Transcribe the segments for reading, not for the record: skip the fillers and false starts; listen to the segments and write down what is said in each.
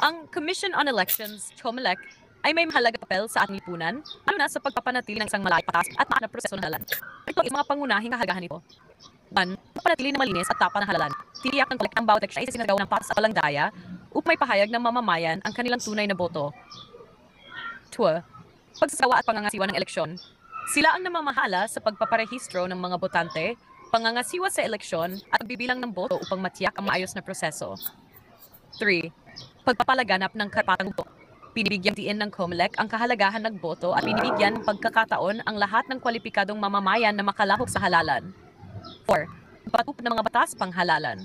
Ang Commission on Elections, COMELEC, ay may mahalagang papel sa ating lipunan, lalo na sa pagpapanatili ng isang malaking patas at maayos na proseso ng halalan. Ito ay mga pangunahing kahagahan nito. 1. Panatili ng malinis at tapa ng halalan. Tiniyak ng COMELEC ang bawat eleksyon ay isinagawa ng patas at walang daya upang may pahayag ng mamamayan ang kanilang tunay na boto. 2. Pagsasagawa at pangangasiwa ng eleksyon. Sila ang namamahala sa pagpaparehistro ng mga botante, pangangasiwa sa eleksyon at pagbibilang ng boto upang matiyak ang maayos na proseso. 3. Pagpapalaganap ng karapatang boto. Pinibigyan diin ng COMELEC ang kahalagahan ng boto at pinibigyan ng pagkakataon ang lahat ng kwalipikadong mamamayan na makalahok sa halalan. 4. Pagpatupad ng mga batas panghalalan.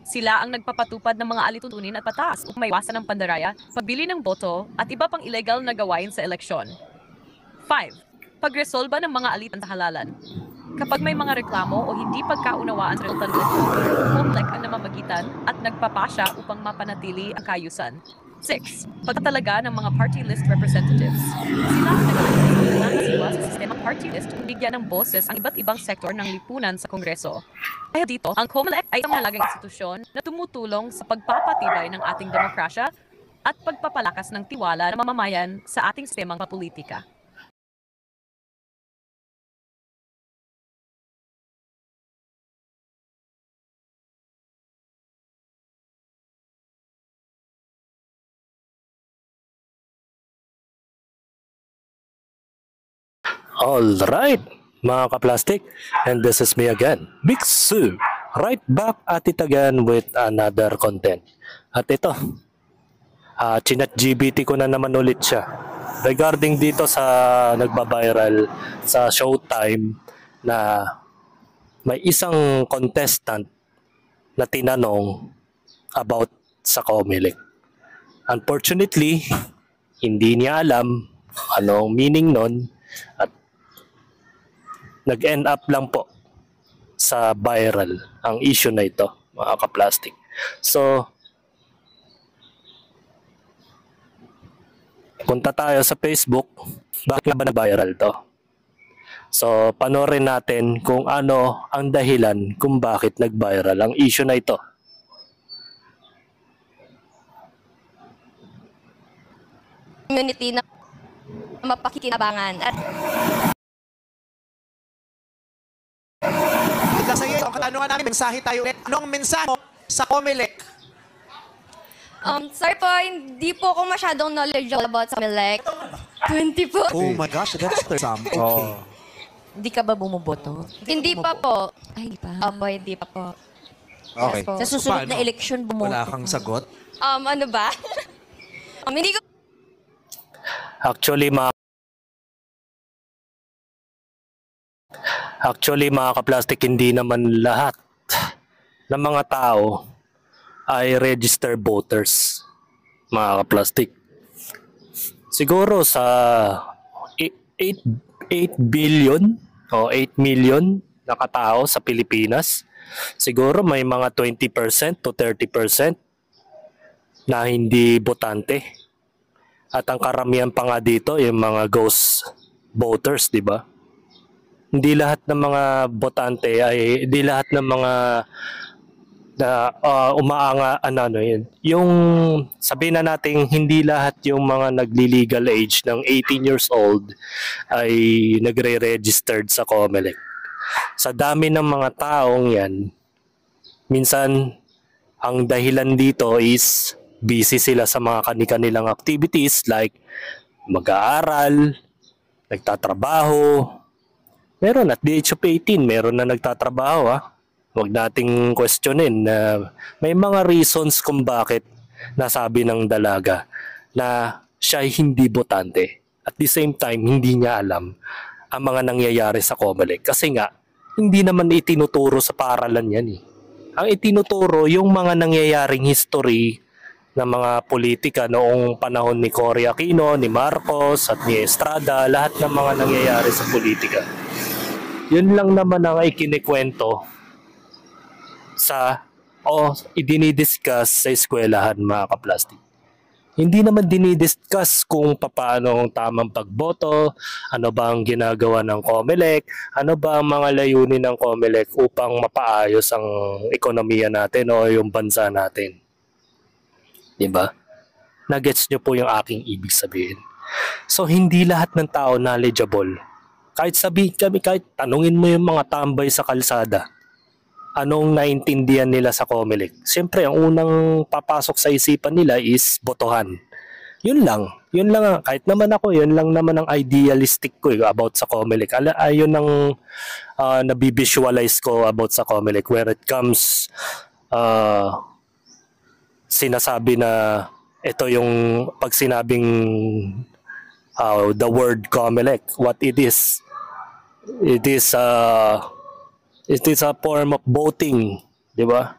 Sila ang nagpapatupad ng mga alituntunin at batas upang maiwasan ng pandaraya, pagbili ng boto at iba pang illegal na gawain sa eleksyon. 5. Pagresolba ng mga alitan sa halalan. Kapag may mga reklamo o hindi pagkaunawaan sa resulta ng eleksyon, COMELEC ang namamagitan at nagpapasya upang mapanatili ang kaayusan. 6. Pagtatalaga ng mga party list representatives. Sila ang nagkakasiwa sa sistema party list kung bigyan ng boses ang iba't ibang sektor ng lipunan sa Kongreso. Kaya dito, ang COMELEC ay isang mahalagang institusyon na tumutulong sa pagpapatibay ng ating demokrasya at pagpapalakas ng tiwala ng mamamayan sa ating sistemang papolitika. Alright, mga kaplastic, and this is me again, Big Sue, right back at it again with another content. At ito, chinat GBT ko na naman ulit siya regarding dito sa nagbabiral sa Showtime na may isang contestant na tinanong about sa COMELEC. Unfortunately, hindi niya alam anong meaning nun at nag-end up lang po sa viral ang issue na ito, mga kaplastic. So, punta tayo sa Facebook. Bakit nga ba na-viral to? So, panoorin natin kung ano ang dahilan kung bakit nag-viral ang issue na ito. Community na mapakikinabangan at sa iyo, ang katanungan namin, mensahe tayo ulit. Anong mensahe mo sa COMELEC? Sir po, hindi po ako masyadong knowledgeable about sa COMELEC. 20 po. Oh my gosh, that's something. Okay. Hindi ka ba bumoboto? Hindi pa po. Ay, hindi pa. Opo, hindi pa po. Okay. Yes po. Sa susunod na Paano? eleksyon, bumoto Wala kang ka. sagot? Ano ba? Hindi ko Actually, mga kaplastik, hindi naman lahat ng mga tao ay registered voters, mga kaplastik. Siguro sa 8 billion o 8 million na katao sa Pilipinas, siguro may mga 20% to 30% na hindi botante. At ang karamihan pa nga dito, yung mga ghost voters, di ba? Hindi lahat ng mga botante ay hindi lahat ng mga umaanga yun. Yung sabihin na natin hindi lahat yung mga nagli-legal age ng 18 years old ay nagre-registered sa COMELEC. Sa dami ng mga taong yan, minsan ang dahilan dito is busy sila sa mga kani-kanilang activities like mag-aaral, nagtatrabaho. Meron at the age of 18, meron na nagtatrabaho ha. Huwag nating questionin na may mga reasons kung bakit nasabi ng dalaga na siya ay hindi botante. At the same time, hindi niya alam ang mga nangyayari sa COMELEC. Kasi nga, hindi naman itinuturo sa paaralan yan eh. Ang itinuturo yung mga nangyayaring history ng mga politika noong panahon ni Cory Aquino, ni Marcos at ni Estrada, lahat ng mga nangyayari sa politika. Yun lang naman ang ikinikwento sa idinidiscuss sa eskwelahan, mga kaplastik. Hindi naman dinidiscuss kung paano ang tamang pagboto, ano ba ang ginagawa ng COMELEC, ano ba ang mga layunin ng COMELEC upang mapaayos ang ekonomiya natin o yung bansa natin. Diba? Nagets nyo po yung aking ibig sabihin. So hindi lahat ng tao knowledgeable. Kahit kahit tanungin mo yung mga tambay sa kalsada, anong naintindihan nila sa COMELEC? Siyempre, ang unang papasok sa isipan nila is botohan. Yun lang. Yun lang. Kahit naman ako, yun lang naman ang idealistic ko about sa COMELEC. Ayun ang nabivisualize ko about sa COMELEC where it comes sinasabi na ito yung pag sinabing the word COMELEC, what it is a form of voting, di ba?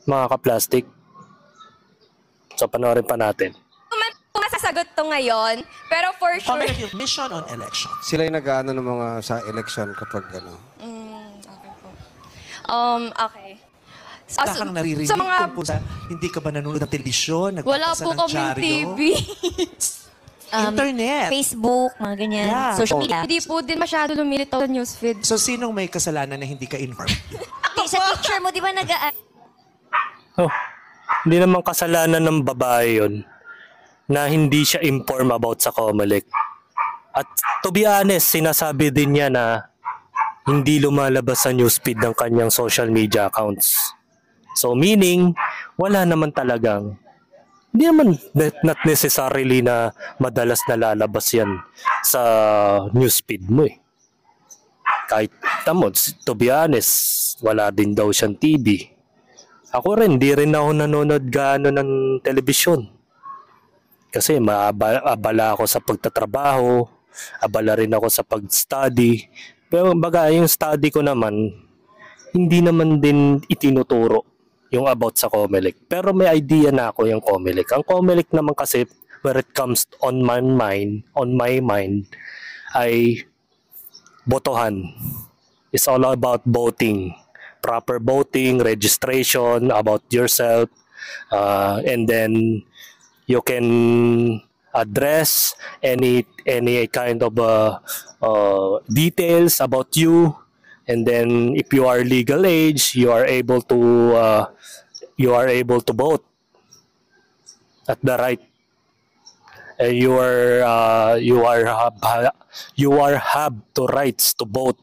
Mga ka-plastic. So panoorin pa natin. Kung masasagot to ngayon, pero for sure... COMELEC Mission on Election. Sila yung nag-ano ng mga sa election kapag ano. Okay po. Okay. Wala kang naririnig sa mga... tungkol sa hindi ka ba nanonood ng telebisyon, Wala nagbabasa po ng kaming dyaryo? TV. Internet. Facebook, mga ganyan. Yeah. Social media. Hindi po din masyado lumilitaw sa newsfeed. So, sinong may kasalanan na hindi ka informed? Okay, sa picture mo, di ba Oh, hindi naman kasalanan ng babae yun na hindi siya inform about sa COMELEC. At to be honest, sinasabi din niya na hindi lumalabas sa newsfeed ng kanyang social media accounts. So meaning, wala naman talagang, hindi naman not necessarily na madalas nalalabas yan sa newsfeed mo eh. Kahit tamo, to be honest, wala din daw siyang TV. Ako rin, di rin ako nanonood gaano ng telebisyon. Kasi maabala ako sa pagtatrabaho, abala rin ako sa pag-study. Pero baga, yung study ko naman, hindi naman din itinuturo yung about sa COMELEC. Pero may idea na ako yung COMELEC. Ang COMELEC naman kasi, where it comes on my mind, ay botohan. It's all about voting. Proper voting, registration, about yourself, and then you can address any kind of details about you. And then if you are legal age, you are able to vote at the right. You have to rights to vote.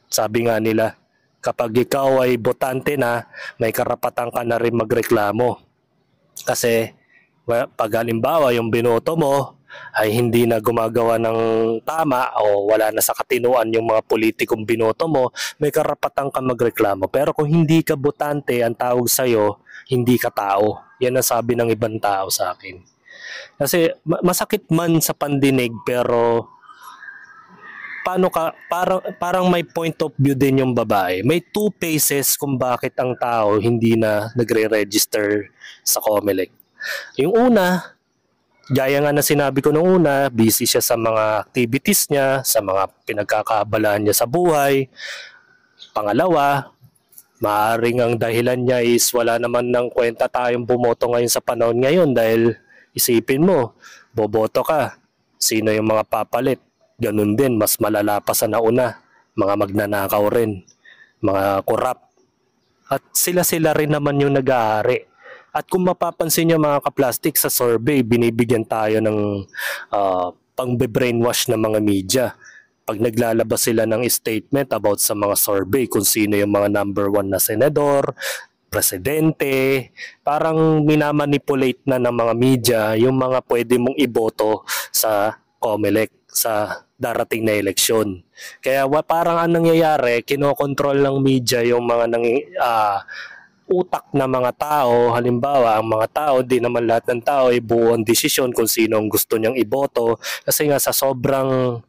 Sabi nga nila, kapag ikaw ay botante na, may karapatan ka na rin magreklamo. Kasi pag halimbawa yung binoto mo ay hindi na gumagawa ng tama o wala na sa katinuan yung mga politikong binoto mo, may karapatan ka magreklamo. Pero kung hindi ka botante, ang tawag sa'yo, hindi ka tao. Yan ang sabi ng ibang tao sa akin. Kasi masakit man sa pandinig, pero parang may point of view din yung babae. May two phases kung bakit ang tao hindi na nagre-register sa COMELEC. Yung una, gaya nga na sinabi ko nung una, busy siya sa mga activities niya, sa mga pinagkakaabalahan niya sa buhay. Pangalawa, maaaring ang dahilan niya is wala naman ng kwenta tayong bumoto ngayon sa panahon ngayon dahil isipin mo, boboto ka, sino yung mga papalit? Ganun din, mas malala pa sa nauna, mga magnanakaw rin, mga korap. At sila rin naman yung nag-aari. At kung mapapansin nyo mga ka-plastic sa survey, binibigyan tayo ng pang-brainwash ng mga media. Pag naglalabas sila ng statement about sa mga survey, kung sino yung mga number 1 na senador, presidente, parang minamanipulate na ng mga media yung mga pwede mong iboto sa COMELEC sa darating na eleksyon. Kaya parang anong nangyayari, kinokontrol ng media yung mga utak na mga tao. Halimbawa, ang mga tao, di naman lahat ng tao ay buong desisyon kung sino ang gusto niyang iboto. Kasi nga sa sobrang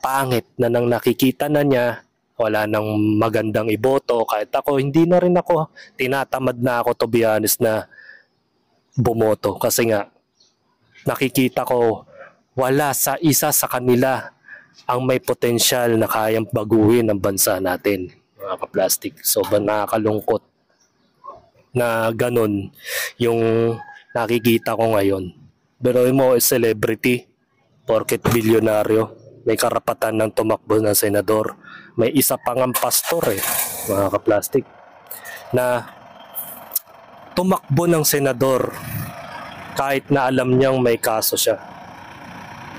pangit na nang nakikita na niya, wala nang magandang iboto. Kahit ako, hindi na rin ako, tinatamad na ako to be honest na bumoto. Kasi nga, nakikita ko, wala sa isa sa kanila ang may potensyal na kayang baguhin ang bansa natin, mga ka-plastic. Sobrang nakakalungkot na ganun yung nakikita ko ngayon. Pero mo, celebrity, porket bilyonaryo, may karapatan ng tumakbo ng senador. May isa pang ang pastor mga ka-plastic, na tumakbo ng senador kahit na alam niyang may kaso siya.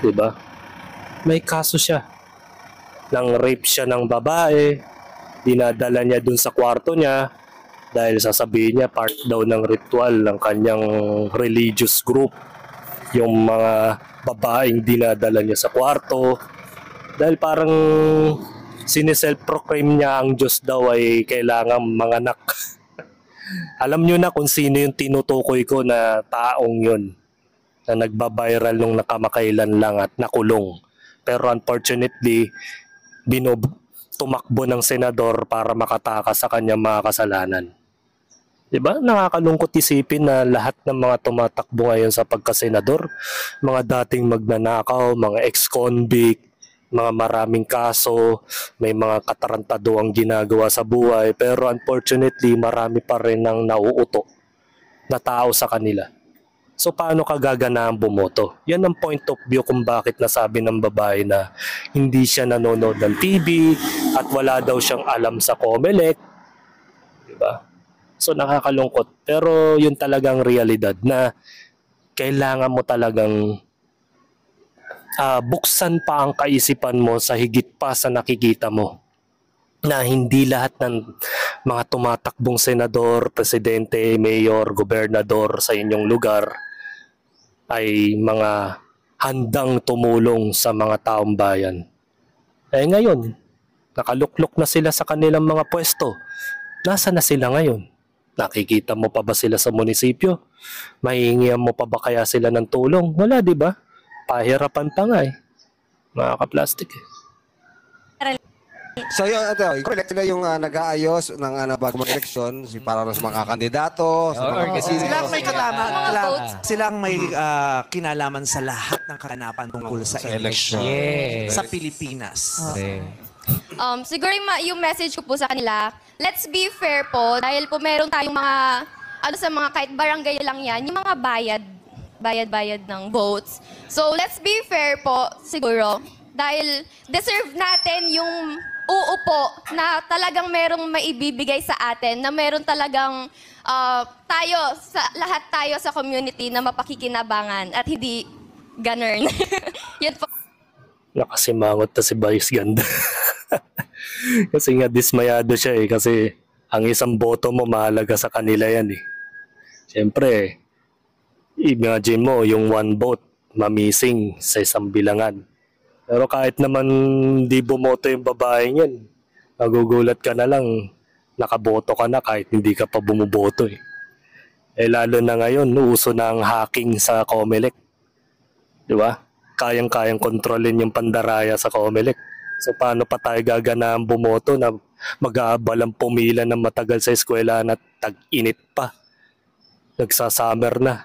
'Di ba? May kaso siya. Nang rape siya ng babae, dinadala niya dun sa kwarto niya dahil sasabihin niya part daw ng ritual ng kanyang religious group. Yung mga babaeng dinadala niya sa kwarto dahil parang sineself-proclaim niya ang Diyos daw ay kailangan manganak. Alam niyo na kung sino yung tinutukoy ko na taong yun na nagbabiral nung nakamakailan lang at nakulong. Pero unfortunately, tumakbo ng senador para makatakas sa kanyang mga kasalanan. Diba? Nakakalungkot isipin na lahat ng mga tumatakbo ngayon sa pagkasenador, mga dating magnanakaw, mga ex-convict, mga maraming kaso, may mga katarantado ang ginagawa sa buhay, pero unfortunately marami pa rin ang nauuto na tao sa kanila. So paano ka gaganahang bumoto? Yan ang point of view kung bakit nasabi ng babae na hindi siya nanonood ng TV at wala daw siyang alam sa COMELEC. Diba? So nakakalungkot. Pero yun talagang realidad na kailangan mo talagang buksan pa ang kaisipan mo sa higit pa sa nakikita mo. Na hindi lahat ng mga tumatakbong senador, presidente, mayor, gobernador sa inyong lugar ay mga handang tumulong sa mga taong bayan. Eh ngayon, nakaluklok na sila sa kanilang mga pwesto. Nasa na sila ngayon? Nakikita mo pa ba sila sa munisipyo? Mahihingihan mo pa ba kaya sila ng tulong? Wala, di ba? Pahirapan pa nga eh. Mga kaplastik eh. So yun, sila yung nag-aayos ng bagong eleksyon para sa mga kandidato. Sila ang may Mga votes. sila ang may kinalaman sa lahat ng kaganapan tungkol sa election sa Pilipinas. Siguro yung message ko po sa kanila, let's be fair po, dahil po meron tayong mga, sa mga kahit barangay lang yan, yung mga bayad ng votes. So let's be fair po, siguro, dahil deserve natin yung uupo na talagang merong maibibigay sa atin, na meron talagang lahat tayo sa community na mapakikinabangan at hindi ganun. Yun po. Nakasimangot na si Vice Ganda. Kasi nga dismayado siya eh. Kasi ang isang boto mo mahalaga sa kanila yan eh. Siyempre, imagine mo yung one vote mamising sa isang bilangan. Pero kahit naman di bumoto yung babaeng yan, magugulat ka na lang, nakaboto ka na kahit hindi ka pa bumuboto eh. Eh lalo na ngayon, uso na ang hacking sa COMELEC. Di ba? Kayang-kayang kontrolin yung pandaraya sa COMELEC. So paano pa tayo gaganahang bumoto na mag-aabalang pumila ng matagal sa eskwela na tag-init pa. Nagsasummer na.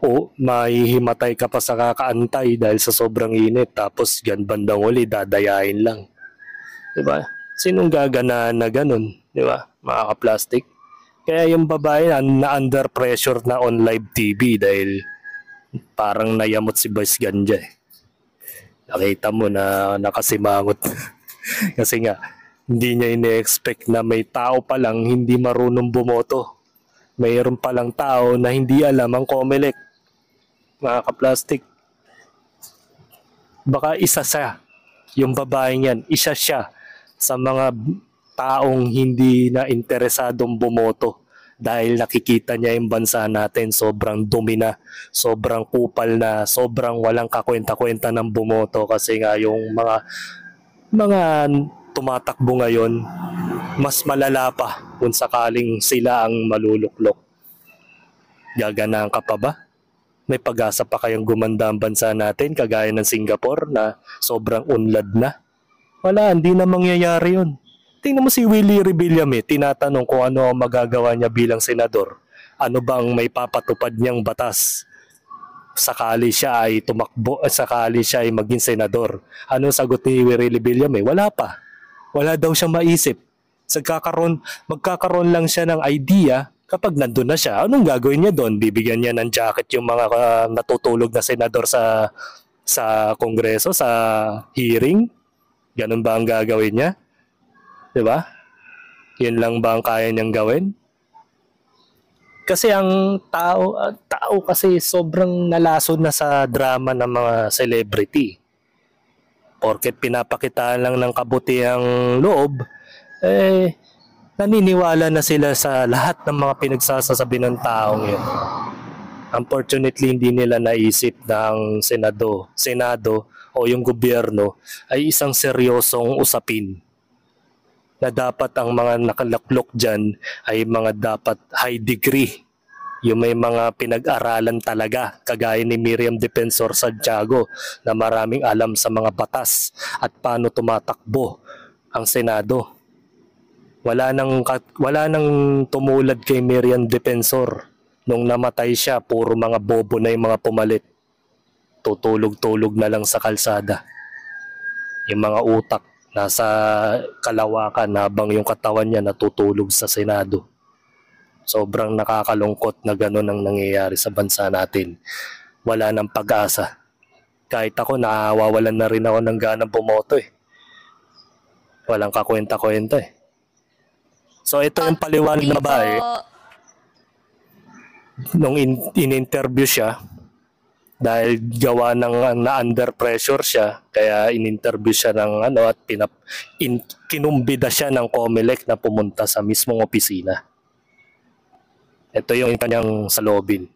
O mahihimatay ka pa sa kakaantay dahil sa sobrang init. Tapos bandang uli, dadayain lang. Diba? Sinong gaganahan na ganun? Diba? Mga ka-plastic. Kaya yung babae na under pressure na on live TV dahil parang nayamot si Vice Ganda eh. Nakita mo na nakasimangot. Kasi nga, hindi niya ine-expect na may tao pa lang hindi marunong bumoto. Mayroon palang tao na hindi alam ang COMELEC. Mga ka-plastic. Baka isa siya, yung babaeng yan, isa siya sa mga taong hindi na interesadong bumoto dahil nakikita niya yung bansa natin sobrang dumi na, sobrang kupal na, sobrang walang kakwenta-kwenta ng bumoto kasi nga yung mga tumatakbo ngayon mas malala pa kung sakaling sila ang maluluklok. Gaganahan ka pa ba? May pag-asa pa kayang gumanda ang bansa natin kagaya ng Singapore na sobrang unlad na? Wala, hindi na mangyayari yun. Tingnan mo si Willie Rebillame, tinatanong kung ano ang magagawa niya bilang senador. Ano bang may papatupad niyang batas? Sakali siya ay tumakbo, sakali siya ay maging senador. Ano sagot ni Willie Rebillame? Wala pa. Wala daw siyang maisip. Magkakaroon lang siya ng idea kapag nandun na siya. Anong gagawin niya doon? Bibigyan niya ng jacket yung mga natutulog na senador sa kongreso, sa hearing? Ganun ba ang gagawin niya? Diba? Yun lang ba ang kaya niyang gawin? Kasi ang tao kasi sobrang nalason na sa drama ng mga celebrity. Porket pinapakitaan lang ng kabutihang loob, naniniwala na sila sa lahat ng mga pinagsasasabi ng taong yun. Unfortunately, hindi nila naisip na ang Senado o yung gobyerno ay isang seryosong usapin na dapat ang mga nakalaklok dyan ay mga dapat high degree. Yung may mga pinag-aralan talaga, kagaya ni Miriam Defensor Santiago na maraming alam sa mga batas at paano tumatakbo ang Senado. Wala nang tumulad kay Miriam Defensor. Nung namatay siya, puro mga bobo na yung mga pumalit. Tutulog-tulog na lang sa kalsada. Yung mga utak nasa kalawakan habang yung katawan niya natutulog sa Senado. Sobrang nakakalungkot na gano'n ang nangyayari sa bansa natin. Wala nang pag-asa. Kahit ako, nawawalan na rin ako ng ganang bumoto eh. Walang kakwenta-kwenta eh. So ito yung paliwanag na babae. Nung in-interview siya, dahil gawa ng na-under pressure siya, kaya in-interview siya ng at kinumbida siya ng COMELEC na pumunta sa mismong opisina. Ito yung kanyang salobin.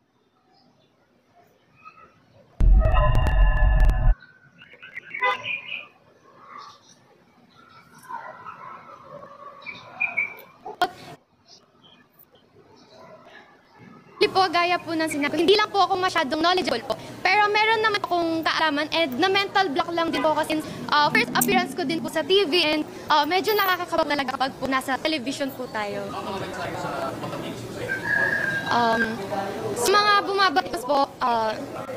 Po, gaya po ng sinabi, hindi lang po ako masyadong knowledgeable po. Pero meron naman akong kaalaman and na mental block lang din po kasi first appearance ko din po sa TV and medyo nakakakabag talaga kapag po nasa television po tayo. Sa mga bumabatos po,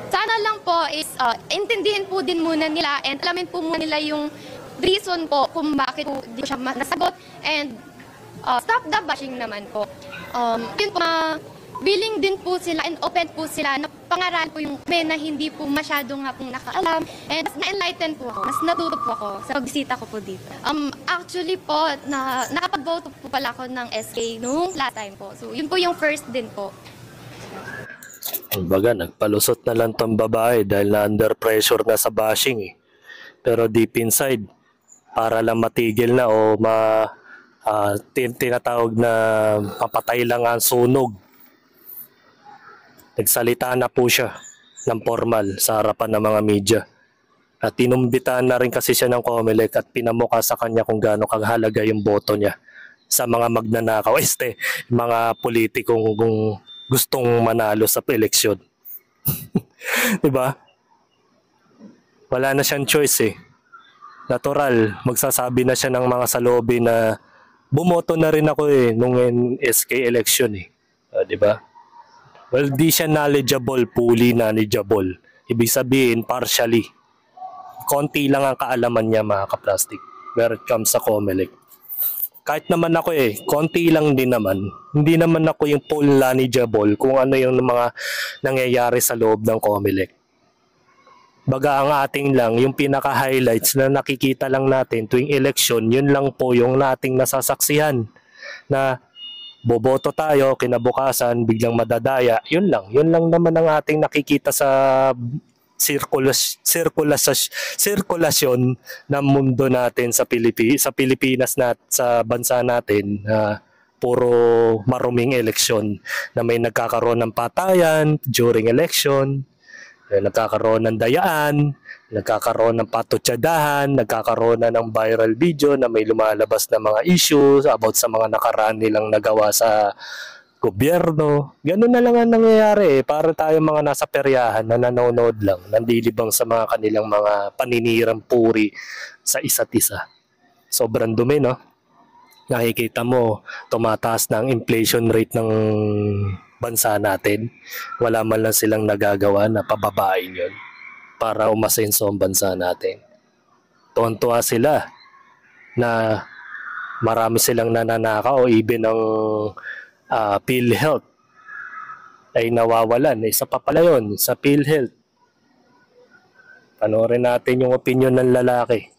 sana lang po is intindihin po din muna nila and alamin po muna nila yung reason po kung bakit po di siya nasagot and stop the bashing naman po. Yun po, willing din po sila and open po sila na pangaral po yung men na hindi po masyadong nga pong nakaalam and na-enlighten po ako, mas natuto po ako sa pagbisita ko po dito. Actually po, nakapag-vote po pala ako ng SK nung last time po. So yun po yung first din po. Kumbaga, nagpalusot na lang tong babae dahil na under pressure na sa bashing eh. Pero deep inside, para lang matigil na o tinatawag na papatay lang ang sunog. Nagsalita na po siya ng formal sa harapan ng mga media. At tinumbitan na rin kasi siya ng COMELEC at pinamukha sa kanya kung gaano kahalaga yung boto niya sa mga magnanakaw, mga politikong gustong manalo sa eleksyon. Diba? Wala na siyang choice eh. Natural, magsasabi na siya ng mga salobi na bumoto na rin ako eh nung SK election eh. Diba? Well, di siya knowledgeable, fully knowledgeable. Ibig sabihin, partially. Konti lang ang kaalaman niya, mga kaplastic, where it comes sa COMELEC. Kahit naman ako konti lang din naman. Hindi naman ako yung full knowledgeable kung ano yung mga nangyayari sa loob ng COMELEC. Baga ang ating lang, yung pinaka-highlights na nakikita lang natin tuwing election, yun lang po yung nating nasasaksihan na boboto tayo, kinabukasan, biglang madadaya. Yun lang naman ang ating nakikita sa sirkulasyon ng mundo natin sa Pilipinas sa bansa natin na puro maruming eleksyon na may nagkakaroon ng patayan during election, nagkakaroon ng dayaan, nagkakaroon ng patutsadahan, nagkakaroon na ng viral video na may lumalabas na mga issues about sa mga nakaraan nilang nagawa sa gobyerno. Ganun na lang ang nangyayari para tayo mga nasa peryahan na nanonood lang, nandilibang sa mga kanilang mga paninirang puri sa isa't isa. Sobrang dumi, no? Nakikita mo, tumataas na ang inflation rate ng bansa natin. Wala man lang silang nagagawa na pababain yun para umasenso ang bansa natin. Tuwan-tuwa sila na marami silang nananakaw o even ang PhilHealth ay nawawalan. Isa pa pala yun sa PhilHealth. Panoorin natin yung opinion ng lalaki.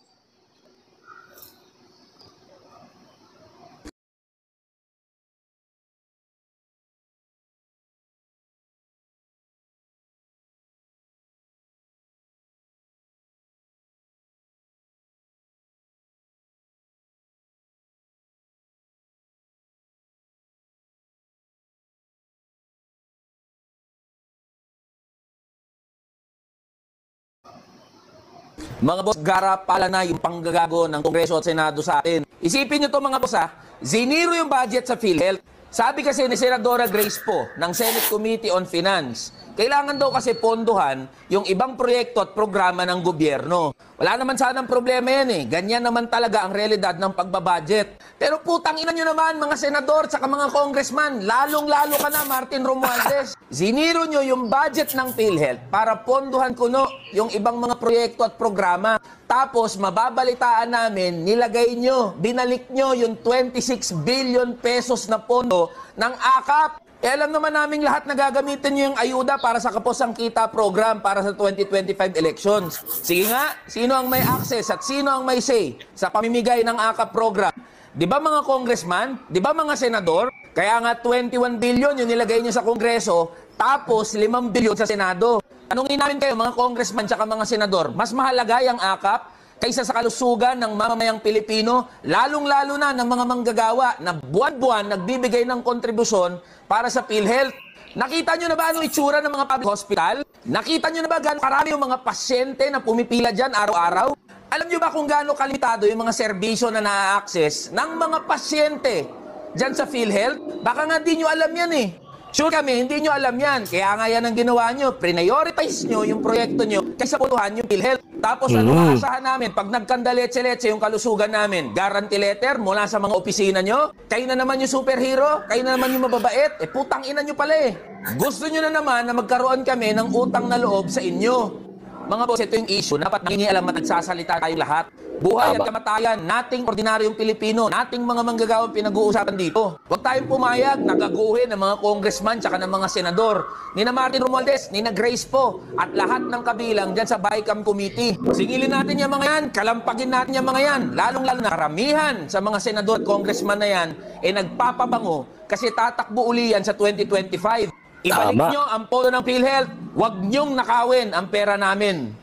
Mga boss, garapala na yung panggagago ng Kongreso at Senado sa atin. Isipin nyo to mga boss ha, ziniro yung budget sa PhilHealth. Sabi kasi ni Senadora Grace Po ng Senate Committee on Finance, kailangan daw kasi pondohan yung ibang proyekto at programa ng gobyerno. Wala naman sanang problema yan eh. Ganyan naman talaga ang realidad ng pagbabudget. Pero putang ina nyo naman mga senador at mga congressman, lalong-lalo ka na Martin Romualdez. Ziniro nyo yung budget ng PhilHealth para pondohan kuno yung ibang mga proyekto at programa. Tapos mababalitaan namin, nilagay nyo, binalik nyo yung 26 billion pesos na pondo ng AKAP. Alam naman naming lahat na gagamitin nyo yung ayuda para sa Kaposang Kita program para sa 2025 elections. Sige nga, sino ang may access at sino ang may say sa pamimigay ng AKAP program? Di ba mga congressman? Di ba mga senador? Kaya nga 21 billion yung nilagay nyo sa Kongreso, tapos 5 billion sa Senado. Tanungin namin kayo mga congressman tsaka mga senador, mas mahalaga yung AKAP kaysa sa kalusugan ng mamamayang Pilipino, lalong-lalo na ng mga manggagawa na buwan-buwan nagbibigay ng kontribusyon para sa PhilHealth. Nakita nyo na ba anong itsura ng mga public hospital? Nakita nyo na ba gano'ng karami yung mga pasyente na pumipila dyan araw-araw? Alam nyo ba kung gaano kalimitado yung mga serbisyo na na-access ng mga pasyente dyan sa PhilHealth? Baka nga di nyo alam yan eh. Sure kami, hindi nyo alam yan. Kaya nga yan ang ginawa nyo. Prioritize nyo yung proyekto nyo kaysa putuhan yung PhilHealth. Tapos ano maasahan namin? Pag nagkandaletse-letse yung kalusugan namin, guarantee letter mula sa mga opisina nyo, kayo na naman yung superhero, kayo na naman yung mababait, putang ina nyo pala eh. Gusto nyo na naman na magkaroon kami ng utang na loob sa inyo. Mga boss, ito yung issue. Dapat nangingialam at nagsasalita tayo lahat. Buhay at kamatayan, nating ordinaryong Pilipino, nating mga manggagawang pinag-uusapan dito. Huwag tayong pumayag, nagaguhin ng mga congressman tsaka ng mga senador. Nina Martin Romualdez, Nina Grace Po, at lahat ng kabilang dyan sa BICAM Committee. Singilin natin yung mga yan, kalampagin natin yung mga yan. Lalong-lalo na karamihan sa mga senador at congressman na yan, nagpapabango kasi tatakbo uli yan sa 2025. Ibalik nyo ang pondo ng PhilHealth, huwag nyong nakawin ang pera namin.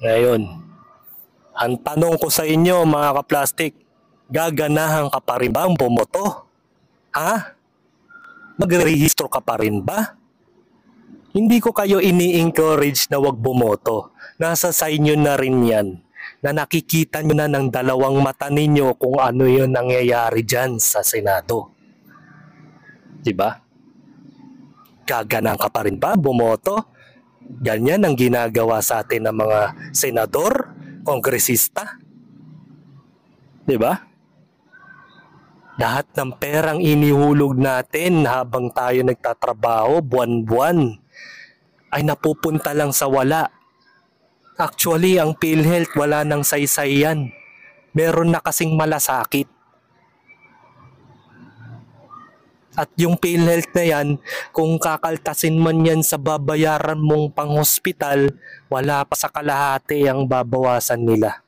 Ngayon, ang tanong ko sa inyo mga kaplastik, gaganahan ka pa rin ba ang bumoto? Ha? Magrehistro ka pa rin ba? Hindi ko kayo ini-encourage na wag bumoto. Nasa sa inyo na rin yan. Na nakikita nyo na ng dalawang mata ninyo kung ano yun nangyayari dyan sa Senado. Diba? Gaganahan ka pa rin ba bumoto? Ganyan ang ginagawa sa atin ng mga senador, kongresista. Diba? Lahat ng perang inihulog natin habang tayo nagtatrabaho, buwan-buwan, ay napupunta lang sa wala. Actually, ang PhilHealth wala nang saysay yan. Meron na kasing malasakit. At yung PhilHealth na yan, kung kakaltasin man yan sa babayaran mong pang-hospital, wala pa sa kalahati ang babawasan nila.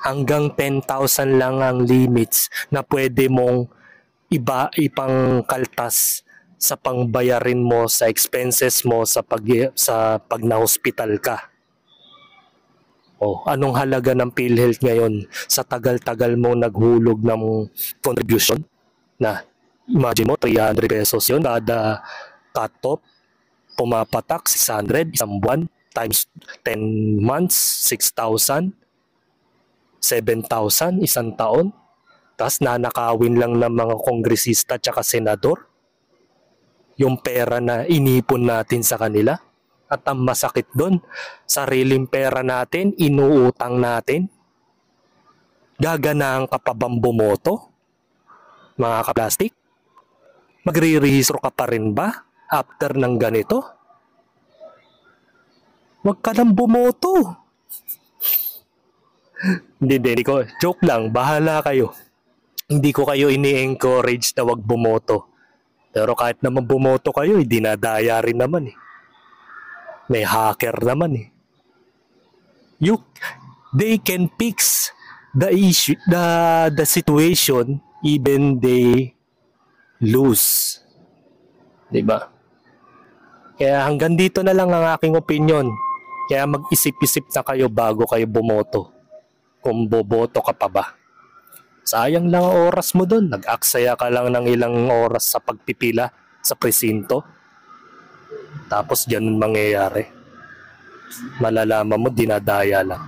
Hanggang 10,000 lang ang limits na pwede mong ipangkaltas sa pangbayarin mo, sa expenses mo, sa pag na-hospital ka. Oh, anong halaga ng PhilHealth ngayon sa tagal-tagal mo naghulog ng contribution? Na imagine mo 300 pesos yun kada cut-off, pumapatak 600 isang buwan times 10 months 6,000, 7,000 isang taon, tapos nanakawin lang ng mga kongresista at senador yung pera na inipon natin sa kanila. At ang masakit doon, sariling pera natin inuutang natin. Gaganahan ka pa bang bumoto? Mga kaplastik, magre-rehistro ka pa rin ba after ng ganito? Huwag ka nang bumoto. Hindi ko. Joke lang, bahala kayo. Hindi ko kayo ini-encourage na wag bumoto. Pero kahit naman bumoto kayo, dinadaya rin naman eh. May hacker naman eh. They can fix the issue, the situation even they lose. Diba? Kaya hanggang dito na lang ang aking opinion. Kaya mag-isip-isip na kayo bago kayo bumoto. Kung boboto ka pa ba. Sayang lang ang oras mo doon. Nag-aksaya ka lang ng ilang oras sa pagpipila sa presinto. Tapos ganun mangyayari. Malalaman mo, dinadaya lang.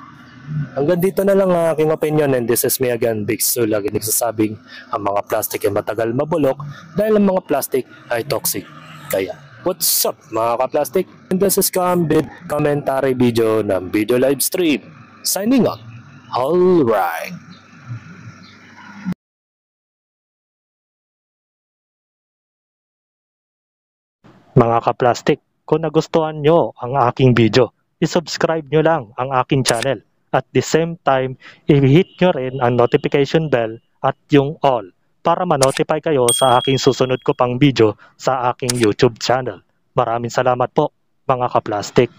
Hanggang dito na lang ang aking opinion, and this is me again, Big Sul. Lagi nagsasabing ang mga plastic ay matagal mabulok dahil ang mga plastic ay toxic. Kaya, what's up mga ka-plastic? And this is Kambid commentary video ng video live stream. Signing up. Alright. Mga ka-plastic, kung nagustuhan nyo ang aking video, isubscribe nyo lang ang aking channel. At the same time, i-hit nyo rin ang notification bell at yung all para ma-notify kayo sa aking susunod ko pang video sa aking YouTube channel. Maraming salamat po mga ka-plastic.